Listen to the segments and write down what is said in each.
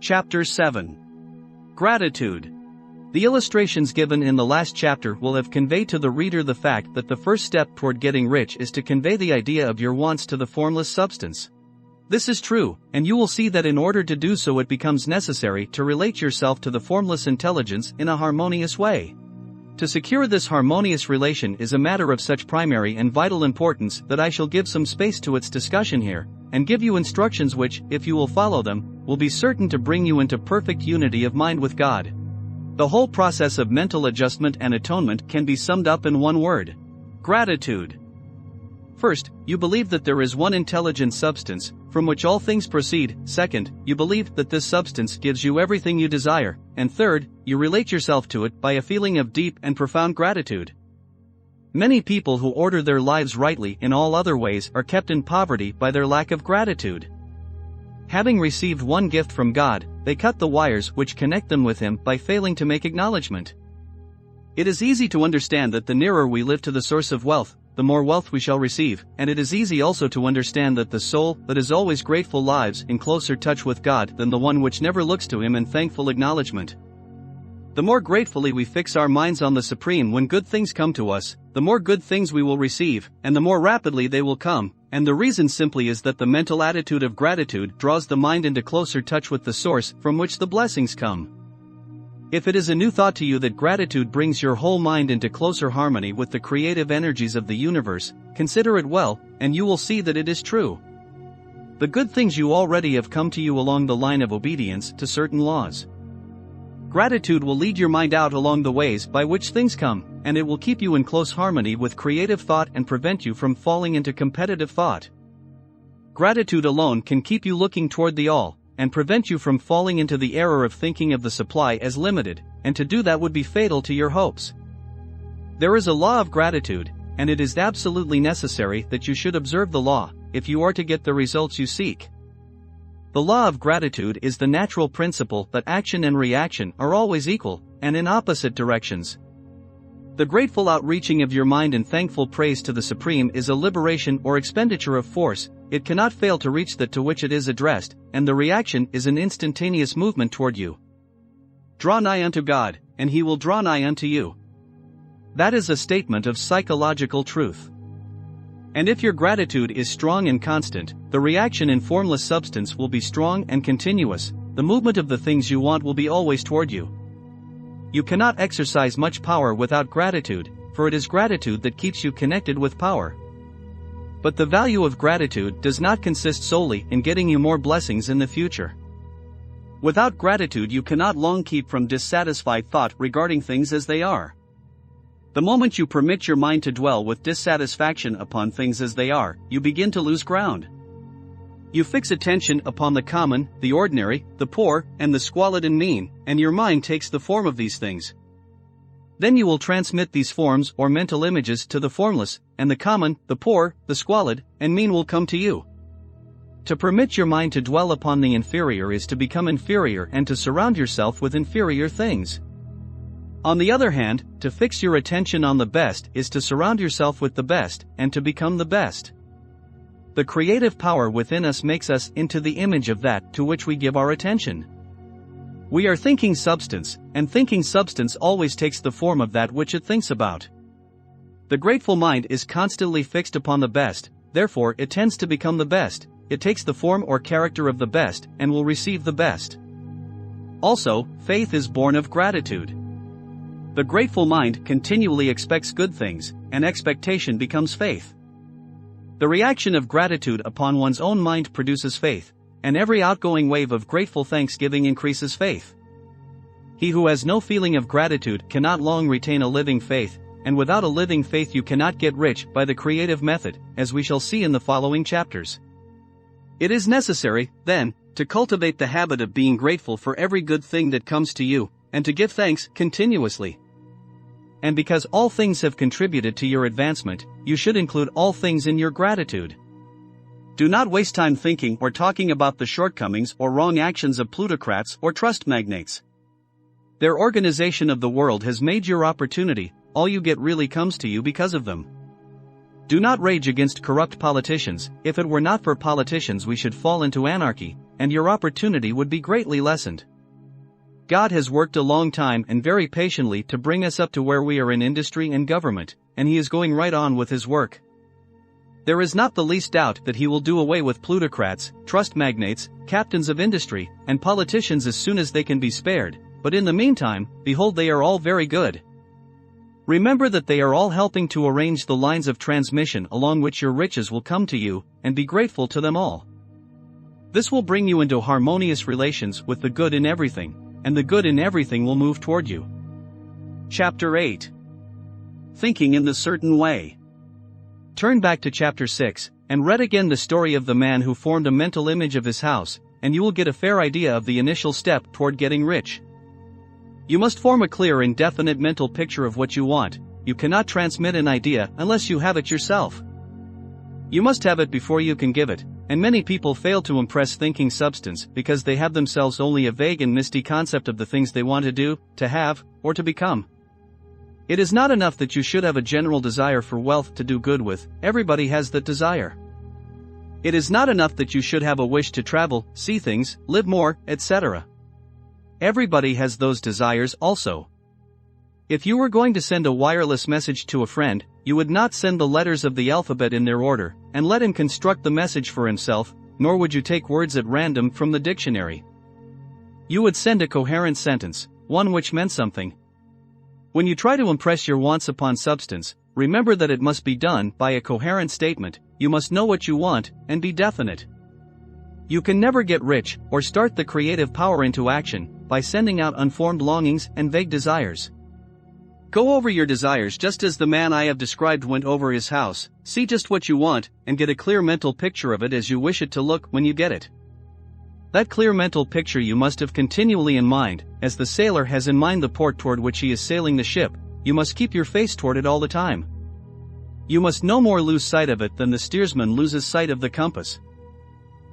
Chapter 7. Gratitude. The illustrations given in the last chapter will have conveyed to the reader the fact that the first step toward getting rich is to convey the idea of your wants to the formless substance. This is true, and you will see that in order to do so it becomes necessary to relate yourself to the formless intelligence in a harmonious way. To secure this harmonious relation is a matter of such primary and vital importance that I shall give some space to its discussion here, and give you instructions which, if you will follow them, will be certain to bring you into perfect unity of mind with God. The whole process of mental adjustment and atonement can be summed up in one word: gratitude. First, you believe that there is one intelligent substance, from which all things proceed. Second, you believe that this substance gives you everything you desire. And third, you relate yourself to it by a feeling of deep and profound gratitude. Many people who order their lives rightly in all other ways are kept in poverty by their lack of gratitude. Having received one gift from God, they cut the wires which connect them with Him by failing to make acknowledgement. It is easy to understand that the nearer we live to the source of wealth, the more wealth we shall receive, and it is easy also to understand that the soul that is always grateful lives in closer touch with God than the one which never looks to Him in thankful acknowledgement. The more gratefully we fix our minds on the Supreme when good things come to us, the more good things we will receive, and the more rapidly they will come, and the reason simply is that the mental attitude of gratitude draws the mind into closer touch with the source from which the blessings come. If it is a new thought to you that gratitude brings your whole mind into closer harmony with the creative energies of the universe, consider it well, and you will see that it is true. The good things you already have come to you along the line of obedience to certain laws. Gratitude will lead your mind out along the ways by which things come, and it will keep you in close harmony with creative thought and prevent you from falling into competitive thought. Gratitude alone can keep you looking toward the all, and prevent you from falling into the error of thinking of the supply as limited, and to do that would be fatal to your hopes. There is a law of gratitude, and it is absolutely necessary that you should observe the law, if you are to get the results you seek. The law of gratitude is the natural principle that action and reaction are always equal, and in opposite directions. The grateful outreaching of your mind in thankful praise to the Supreme is a liberation or expenditure of force. It cannot fail to reach that to which it is addressed, and the reaction is an instantaneous movement toward you. Draw nigh unto God, and He will draw nigh unto you. That is a statement of psychological truth. And if your gratitude is strong and constant, the reaction in formless substance will be strong and continuous. The movement of the things you want will be always toward you. You cannot exercise much power without gratitude, for it is gratitude that keeps you connected with power. But the value of gratitude does not consist solely in getting you more blessings in the future. Without gratitude you cannot long keep from dissatisfied thought regarding things as they are. The moment you permit your mind to dwell with dissatisfaction upon things as they are, you begin to lose ground. You fix attention upon the common, the ordinary, the poor, and the squalid and mean, and your mind takes the form of these things. Then you will transmit these forms or mental images to the formless, and the common, the poor, the squalid, and mean will come to you. To permit your mind to dwell upon the inferior is to become inferior and to surround yourself with inferior things. On the other hand, to fix your attention on the best is to surround yourself with the best, and to become the best. The creative power within us makes us into the image of that to which we give our attention. We are thinking substance, and thinking substance always takes the form of that which it thinks about. The grateful mind is constantly fixed upon the best, therefore it tends to become the best. It takes the form or character of the best, and will receive the best. Also, faith is born of gratitude. The grateful mind continually expects good things, and expectation becomes faith. The reaction of gratitude upon one's own mind produces faith, and every outgoing wave of grateful thanksgiving increases faith. He who has no feeling of gratitude cannot long retain a living faith, and without a living faith you cannot get rich by the creative method, as we shall see in the following chapters. It is necessary, then, to cultivate the habit of being grateful for every good thing that comes to you, and to give thanks continuously. And because all things have contributed to your advancement, you should include all things in your gratitude. Do not waste time thinking or talking about the shortcomings or wrong actions of plutocrats or trust magnates. Their organization of the world has made your opportunity. All you get really comes to you because of them. Do not rage against corrupt politicians. If it were not for politicians we should fall into anarchy, and your opportunity would be greatly lessened. God has worked a long time and very patiently to bring us up to where we are in industry and government, and He is going right on with His work. There is not the least doubt that He will do away with plutocrats, trust magnates, captains of industry, and politicians as soon as they can be spared, but in the meantime, behold, they are all very good. Remember that they are all helping to arrange the lines of transmission along which your riches will come to you, and be grateful to them all. This will bring you into harmonious relations with the good in everything, and the good in everything will move toward you. Chapter 8. Thinking in the Certain Way. Turn back to Chapter 6, and read again the story of the man who formed a mental image of his house, and you will get a fair idea of the initial step toward getting rich. You must form a clear and definite mental picture of what you want. You cannot transmit an idea unless you have it yourself. You must have it before you can give it, and many people fail to impress thinking substance because they have themselves only a vague and misty concept of the things they want to do, to have, or to become. It is not enough that you should have a general desire for wealth to do good with. Everybody has that desire. It is not enough that you should have a wish to travel, see things, live more, etc. Everybody has those desires also. If you were going to send a wireless message to a friend, you would not send the letters of the alphabet in their order, and let him construct the message for himself, nor would you take words at random from the dictionary. You would send a coherent sentence, one which meant something. When you try to impress your wants upon substance, remember that it must be done by a coherent statement. You must know what you want, and be definite. You can never get rich, or start the creative power into action, by sending out unformed longings and vague desires. Go over your desires just as the man I have described went over his house. See just what you want, and get a clear mental picture of it as you wish it to look when you get it. That clear mental picture you must have continually in mind, as the sailor has in mind the port toward which he is sailing the ship. You must keep your face toward it all the time. You must no more lose sight of it than the steersman loses sight of the compass.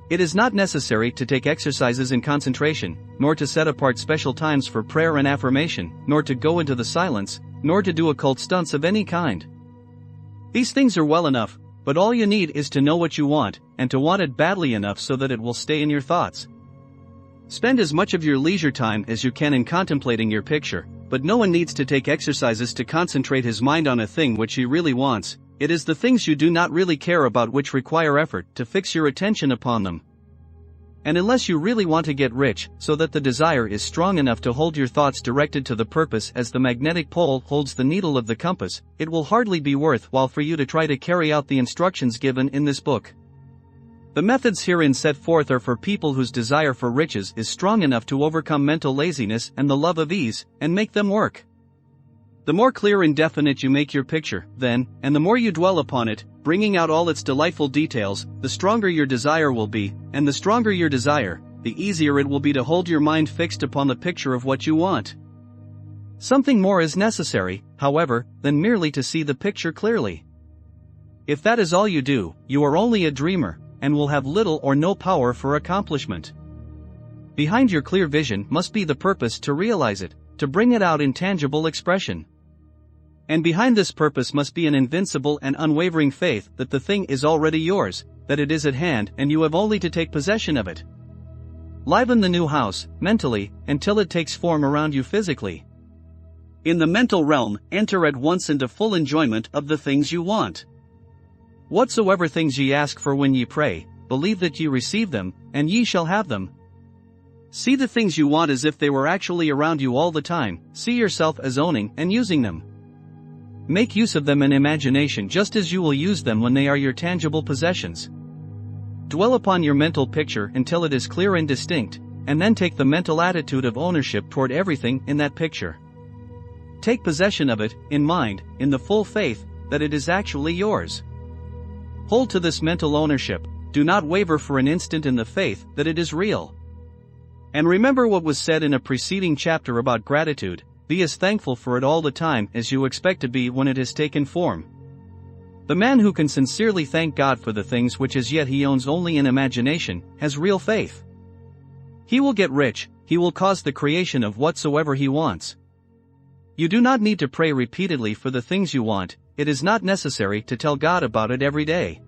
It is not necessary to take exercises in concentration, nor to set apart special times for prayer and affirmation, nor to go into the silence, nor to do occult stunts of any kind. These things are well enough, but all you need is to know what you want, and to want it badly enough so that it will stay in your thoughts. Spend as much of your leisure time as you can in contemplating your picture, but no one needs to take exercises to concentrate his mind on a thing which he really wants. It is the things you do not really care about which require effort to fix your attention upon them. And unless you really want to get rich, so that the desire is strong enough to hold your thoughts directed to the purpose as the magnetic pole holds the needle of the compass, it will hardly be worthwhile for you to try to carry out the instructions given in this book. The methods herein set forth are for people whose desire for riches is strong enough to overcome mental laziness and the love of ease, and make them work. The more clear and definite you make your picture, then, and the more you dwell upon it, bringing out all its delightful details, the stronger your desire will be, and the stronger your desire, the easier it will be to hold your mind fixed upon the picture of what you want. Something more is necessary, however, than merely to see the picture clearly. If that is all you do, you are only a dreamer, and will have little or no power for accomplishment. Behind your clear vision must be the purpose to realize it, to bring it out in tangible expression. And behind this purpose must be an invincible and unwavering faith that the thing is already yours, that it is at hand and you have only to take possession of it. Liven the new house, mentally, until it takes form around you physically. In the mental realm, enter at once into full enjoyment of the things you want. Whatsoever things ye ask for when ye pray, believe that ye receive them, and ye shall have them. See the things you want as if they were actually around you all the time. See yourself as owning and using them. Make use of them in imagination just as you will use them when they are your tangible possessions. Dwell upon your mental picture until it is clear and distinct, and then take the mental attitude of ownership toward everything in that picture. Take possession of it, in mind, in the full faith that it is actually yours. Hold to this mental ownership, do not waver for an instant in the faith that it is real. And remember what was said in a preceding chapter about gratitude. Be as thankful for it all the time as you expect to be when it has taken form. The man who can sincerely thank God for the things which as yet he owns only in imagination, has real faith. He will get rich, he will cause the creation of whatsoever he wants. You do not need to pray repeatedly for the things you want, it is not necessary to tell God about it every day.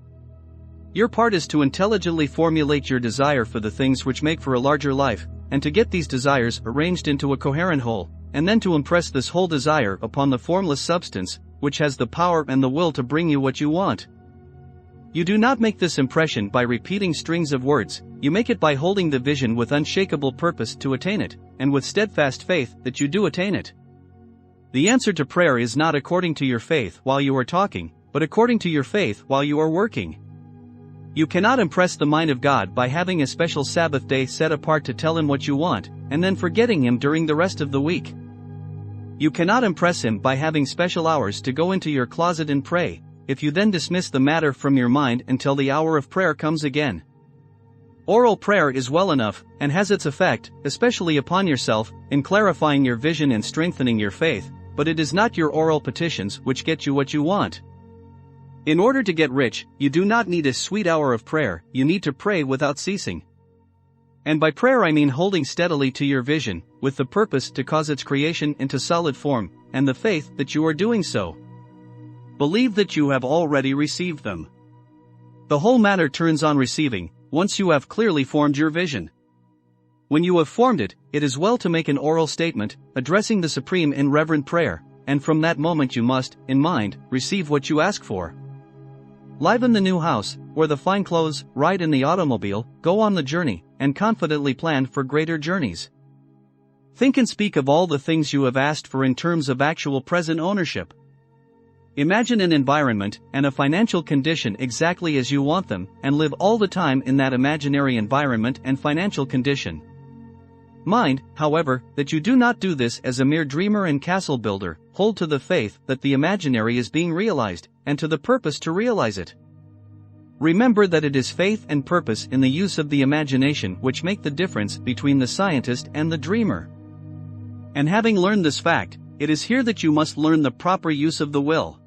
Your part is to intelligently formulate your desire for the things which make for a larger life, and to get these desires arranged into a coherent whole, and then to impress this whole desire upon the formless substance, which has the power and the will to bring you what you want. You do not make this impression by repeating strings of words, you make it by holding the vision with unshakable purpose to attain it, and with steadfast faith that you do attain it. The answer to prayer is not according to your faith while you are talking, but according to your faith while you are working. You cannot impress the mind of God by having a special Sabbath day set apart to tell Him what you want, and then forgetting Him during the rest of the week. You cannot impress Him by having special hours to go into your closet and pray, if you then dismiss the matter from your mind until the hour of prayer comes again. Oral prayer is well enough, and has its effect, especially upon yourself, in clarifying your vision and strengthening your faith, but it is not your oral petitions which get you what you want. In order to get rich, you do not need a sweet hour of prayer, you need to pray without ceasing. And by prayer I mean holding steadily to your vision, with the purpose to cause its creation into solid form, and the faith that you are doing so. Believe that you have already received them. The whole matter turns on receiving, once you have clearly formed your vision. When you have formed it, it is well to make an oral statement, addressing the Supreme in reverent prayer, and from that moment you must, in mind, receive what you ask for. Liven the new house, wear the fine clothes, ride in the automobile, go on the journey, and confidently plan for greater journeys. Think and speak of all the things you have asked for in terms of actual present ownership. Imagine an environment and a financial condition exactly as you want them, and live all the time in that imaginary environment and financial condition. Mind, however, that you do not do this as a mere dreamer and castle builder, hold to the faith that the imaginary is being realized, and to the purpose to realize it. Remember that it is faith and purpose in the use of the imagination which make the difference between the scientist and the dreamer. And having learned this fact, it is here that you must learn the proper use of the will.